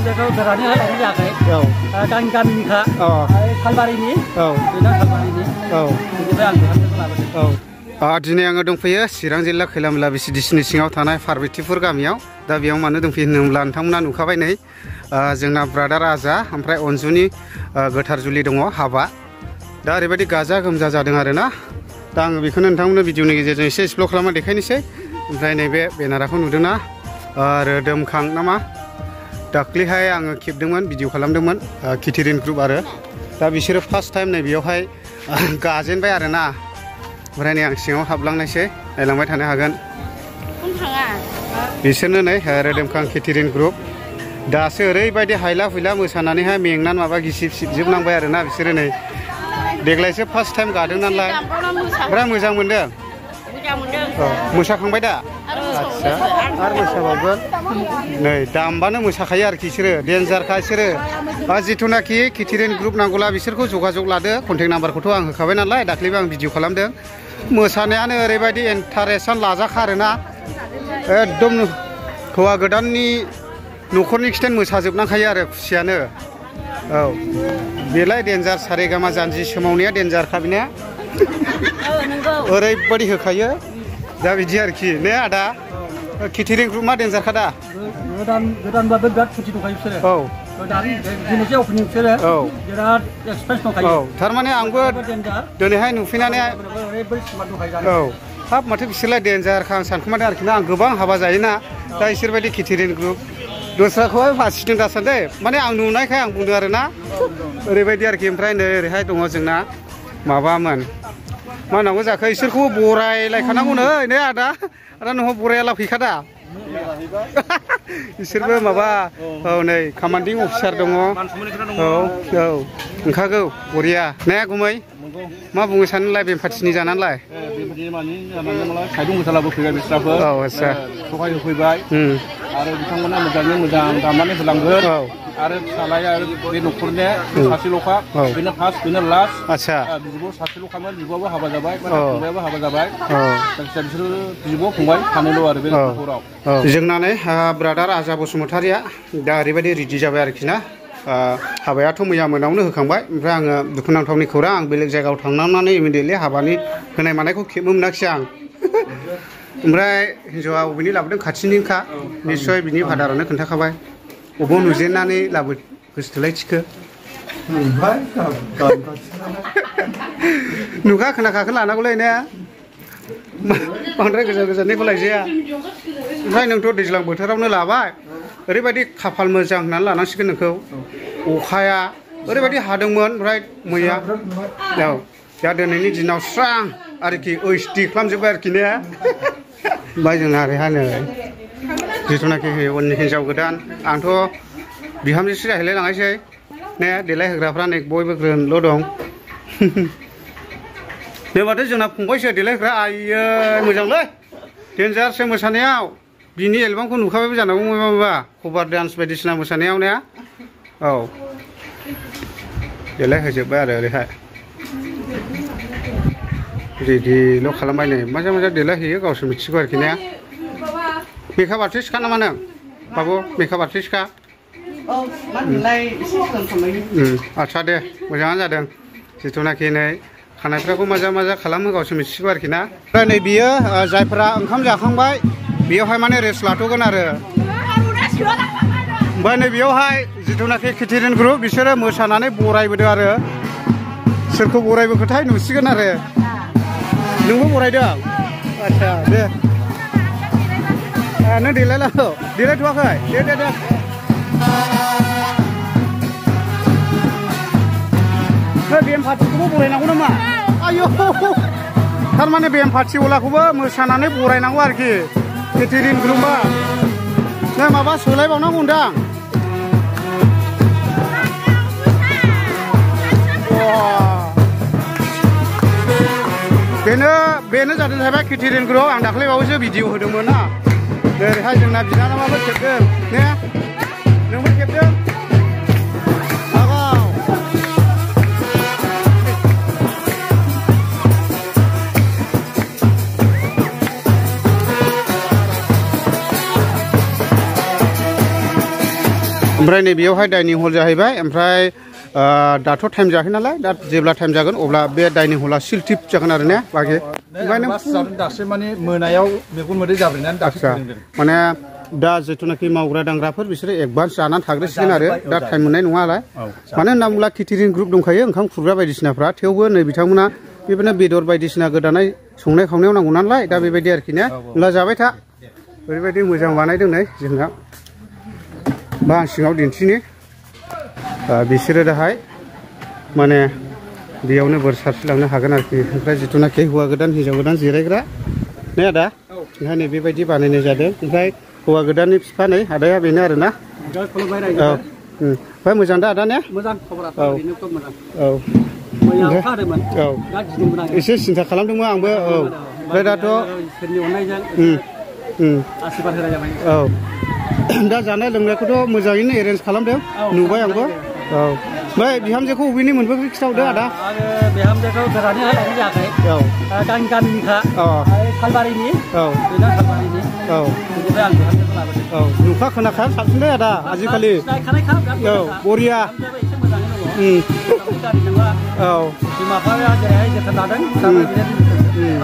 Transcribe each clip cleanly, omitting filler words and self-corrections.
बेखौ गोरानै लायनाय जायाखै गामि गामिनिखा खालबारिनि बेना खालबारिनि बेनिफ्राय आं बिहामजोखौ लाबोदों दिनै आङो दंफैयो चिरां जिल्ला खैलामैला बिसिडिसिनि सिङाव थानाय पार्बतीपुर गामियाव दा बेयाव मानो दंफैयो होनोब्ला नोंथांमोना नुखाबाय नै जोंना ब्रादार आजा ओमफ्राय अनजुनि गोथार जुलि दङ हाबा दा ओरैबायदि गाजा गोमजा जादों आरोना दा आङो बेखौनो नोंथांमोननो भिडिअनि गेजेरजों एसे एक्सप्लर खालामना देखायनोसै ओमफ्राय नैबे बेनारखौ नुदोंना रोदोमखां नामा दाख्लैहाय आङो खेबदोंमोन भिडिअ खालामदोंमोन केथेरिन ग्रुप आरो दा बिसोरो फार्स्ट टाइम नै बेयावहाय गाजेनबाय आरोना ओमफ्राय नै आं सिङाव हाबलांनायसै नायलांबाय थानो हागोन बिसोरनो नै रोदोमखां केथेरिन ग्रुप दासो ओरैबायदि हायला हुइला मोसानानैहाय मेंनानै माबा गिसिब सिबजोबनांबाय आरोना बिसोरो नै देग्लायसो फार्स्ट टाइम गादों नालाय बिराद मोजां मोनदों मोसाखांबाय दा आच्छा आरो मोसाबावगोन नै दामबानो मोसाखायो आरोखि बिसोरो डेन्जारखा बिसोरो जिथुनाखि केथेरिन ग्रुप नांगौला बिसोरखौ जगाजग लादो कन्टेक्ट नाम्बारखौथ' आं होखाबाय नालाय दाख्लैबो आं भिडिअ खालामदों मोसानायानो ओरैबायदि इन्टारेस्टआनो लाजाखा आरोना एकदम हौवा गोदाननि न'खरनि खिथेन मोसाजोबनांखायो आरो खुसियानो औ बेलाय डेन्जार सारेगामा जानजि सोमावनाया डेन्जारखा बेना ओरैबायदि होखायो दा बिदि आरोखि ने आदा केथेरिन ग्रुप मा डेन्जारखा दा गोदानबाबो बिराद फुरथि दंखायो बिसोरो औ दिनैसो अपेनिं बिसोरो बिराद एक्सपिरियेन्स दंखायो औ थारमाने आंबो दिनैहाय नुफैनानै औ हाब माथो बिसोरलाय डेन्जारखा आं सानखुमादों आरोखि ना आं गोबां हाबा जायोना दा बिसोरबायदि केथेरिन ग्रुप दस्राखौहाय फासिदों दासान्दि माने आं नुनायखाय आं बुंदों आरोना ओरैबायदि आरोखि ओमफ्राय नै ओरैहाय दङ जोंना माबामोन मा होनांगौ जाखो इसोरखौबो बरायलायखानांगौ नै आदा न'आव बरायाला फैखादा इसोरबो माबा औ नै कमान्डिं अफिसार दङ औ ओंखारगौ बरिया ने गुमै मा बुंनो सानोलाय बेमफाथिनि जानानैलाय साइदुं मोसालाबो फैबाय बिस्राबो औ आच्छा सहाय होफैबाय आरो बिथांमोना मोजाङै मोजां दामनानै होलांगोन आरो फिसालाया बे न'खरनिया सासेल'खा बेनो फार्स्ट बेनो लास्ट आच्छा बिब' सासेल'खामोन बिब'आबो हाबा जाबाय फंबायाबो हाबा जाबाय बिसोरो बिब' फंबाय सानैल' आरो बे न'खराव जोंना नै ब्रादार आजा बसुमतारिया दा ओरैबायदि रेडि जाबाय आरोखि ना हाबायाथ' मैया मोनावनो होखांबाय ओमफ्राय आङो दुखुनांथावनि खौरां आं बेलेग जायगायाव थांनानै इमिडियेटलि हाबानि होनाय मानायखौ खेबनो मोनाखिसै आं ओमफ्राय हिन्जावा बबेनि लाबोदों खाथिनिखा निस्सय बिनि फादारानो खोन्थाखाबाय बबाव नुजेननानै लाबो गोसोथोलाय थिखो नुखा खोनाखाखो लानांगौलै ने बांद्राय गोजान गोजाननिखौ लायजाया ओमफ्राय नोंथ' दैज्लां बोथोरावनो लाबाय ओरैबायदि खाफाल मोजां होननानै लानांसिगोन नोंखौ अखाया ओरैबायदि हादोंमोन ओमफ्राय मैया औ दा दिनैनि दिनाव स्रां आरोखि ओइसडि खालामजोब्बाय आरोखि ने ओमफ्राय जोंना ओरैहाय नै जिथुनाखि हिन्जाव गोदान आंथ' बिहामजोसो जाहैलाय लाङासै ने देलायहोग्राफ्रा नै बयबो ग्रोनल' दं बे माथो जोंना फंबायसो देलायहोग्रा आइयै मोजांलै डेन्जारसो मोसानायाव बिनि एलबामखौ नुखाबायबो जानांगौ माबा कभार डान्स बायदिसिना मोसानायाव ने औ देलायहोजोब्बाय आरो ओरैहाय रेडिल' खालामबाय नै मोजां मोजां देलायहोयो गावसोर मिथिगौ आरोखि ने मेकआप आर्टिस्टखा नामा नों बाबु मेकआप आर्टिस्टखा आच्छा दे मोजाङानो जादों जिथुनाखि नै खानायफ्राखौ मोजां मोजां खालामो गावसोर मिथिगौ आरोखि ना ओमफ्राय नै बियो जायफ्रा ओंखाम जाखांबाय बेयावहाय माने रेस्ट लाथ'गोन आरो ओमफ्राय नै बेयावहाय जिथुनाखि केथेरिन ग्रुप बिसोरो मोसानानै बरायबोदों आरो सोरखौ बरायबोखोथाय नुसिगोन आरो नोंबो बरायदों आच्छा दे नों देलायलांखौ देलायथ'वाखै दे बेमफाथिखौबो बरायनांगौ नामा आयौ थारमाने बेमफाथिवलाखौबो मोसानानै बरायनांगौ आरोखि केथेरिन ग्रुपआ नों माबा सोलायबावनांगौ होनदां बेनो जादों जाहैबाय केथेरिन ग्रुप आं दाख्लैबावैसो भिडिअ होदोंमोन ना ओरैहाय जोंना बिनानावाबो खेबदों ने नोंबो खेबदों ओमफ्राय नैबेयावहाय डाइनिं हल जाहैबाय ओमफ्राय दाथ' टाइम जायाखै नालाय दा जेब्ला टाइम जागोन अब्ला बे डाइनिं हला सिलटिप जागोन आरो ने बागे ओमफ्राय नों दासो माने मोनायाव मेगन मोदै जाब्रेनानै दासो फोरोंदों माने दा जिथुनाखि मावग्रा दांग्राफोर बिसोरो एडभान्स जानानै थाग्रोसिगोन आरो दा टाइम मोननाय नङा नालाय मानो होनना बुङोब्ला केटारिं ग्रुप दंखायो ओंखाम खुरग्रा बायदिसिनाफ्रा थेवबो नै बिथांमोना बेबायदिनो बेदर बायदिसिना गोदानाय संनाय खावनायाव नांगौ नालाय दा बेबायदि आरोखि ने होनब्ला जाबाय था ओरैबायदि मोजां बानायदों नै जोंना बा आं सिङाव दिन्थिनि बिसोरो दाहाय माने बेयावनो बोर सारस्रिलांनो हागोन आरोखि ओमफ्राय जिथुनाखि हौवा गोदान हिन्जाव गोदान जिरायग्रा ने आदा ओंखायनो बेबायदि बानायनाय जादों ओमफ्राय हौवा गोदाननि बिफा नै आदाया बेनो आरोना औ ओमफ्राय मोजां दा आदा ने मोजां खबरा औ औ औ एसे सिन्था खालामदोंमोन आंबो औ ओमफ्राय दाथ' आशीर्बाद होनाय जाबाय औ दा जानाय लोंनायखौथ' मोजाङैनो एरेन्ज खालामदों नुबाय आंबो औ ओमफ्राय बिहामजोखौ बबेनि मोनबोखो खिथाहरदो आदा आङो बिहामजोखौ गोरानै लायनाय जायाखै औ गामिनिखा खालबारिनि औ बेना खालबारिनि औ बेनिफ्राय आं बिहामजोखौ लाबोदों औ नुखा खोनाखाया साबसिन दे आदा आजिखालि औ बरिया एसे मोजाङै दङ गारि नङा औ बिमा बिफाया जेरैहाय जोथोन लादों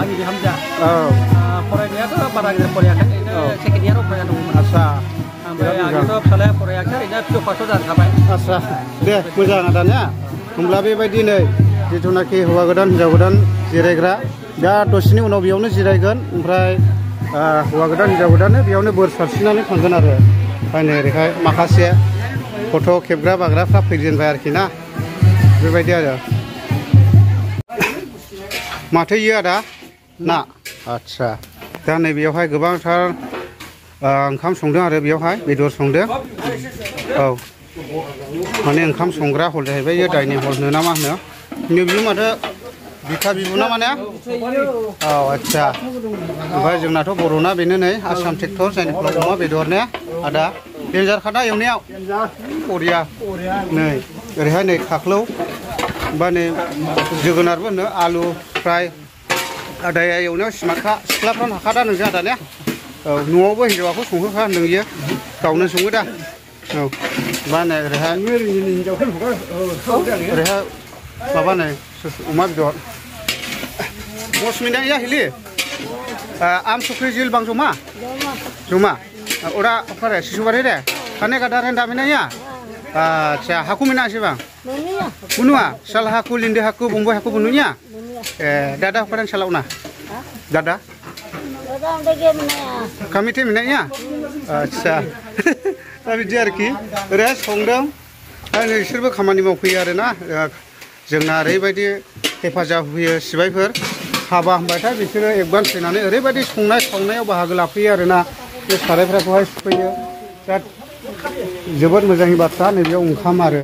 आंनि बिहामजोआ फरायनायाथ' बारा गिदिर फरायाखै ओरैनो सेकेन्ड इयाराव फरायना दंमोन आस्सा ओमफ्राय आंथ' फिसालाया फरायाखै ओरैनो पिअ पासआव जाखाबाय आस्सा दे मोजां आदा ने होमब्ला बेबायदि नै जिथुनाखि हौवा गोदान हिन्जाव गोदान जिरायग्रा दा दसेनि उनाव बेयावनो जिरायगोन ओमफ्राय हौवा गोदान हिन्जाव गोदाननो बेयावनो बोर सारस्रिनानै थांगोन आरो ओमफ्राय नै ओरैहाय माखासे फट' खेबग्रा बाग्राफ्रा फैजेनबाय आरोखि ना बेबायदि आरो माथो इयो आदा ना आच्छा दा नैबेयावहाय गोबांथार ओंखाम संदों आरो बेयावहाय बेदर संदों औ माने ओंखाम संग्रा हल जाहैबाय इयो डाइनिं हल होनो ना मा होनो नैबेयो माथो बिखा बिबु ना माने औ आच्छा ओमफ्राय जोंनाथ' बर'ना बेनो नै आसाम ट्रेक्टर जायनि फलाव अमा बेदर ने आदा देन्जारखादा एवनायाव बरिया नै ओरैहाय नै खाख्लौ बा नै जोगोनारबो होनो आलु फ्राय आदाया एवनायाव स्मार्टखा सिख्लाफ्रानो हाखादा नोंजों आदा ने औ न'आवबो हिन्जावाखौ संहोखा होनदों इयो गावनो सङो दा औ मा होनो ओरैहाय ओरैहाय माबा नै अमा बेदर मौसमी या हिली आम सुक्री जिल bang cuma cuma ora apa deh susu baru deh karena kadar rendah mina ya acha haku mina sih bang bunua salah haku linde haku bumbu haku bununya dada apa salah una dada kami tim mina ya acha tapi dia arki res hongdong ini serba kamani mau kuya arena जोंना ओरैबायदि हेफाजाब होयो सिबायफोर हाबा होनबाथाय बिसोरो advance फैनानै ओरैबायदि संनाय खावनायाव बाहागो लाफैयो आरोना बे सारायफोरखौहाय सुफैयो दा जोबोद मोजांनि बाथ्रा नैबेयाव ओंखाम आरो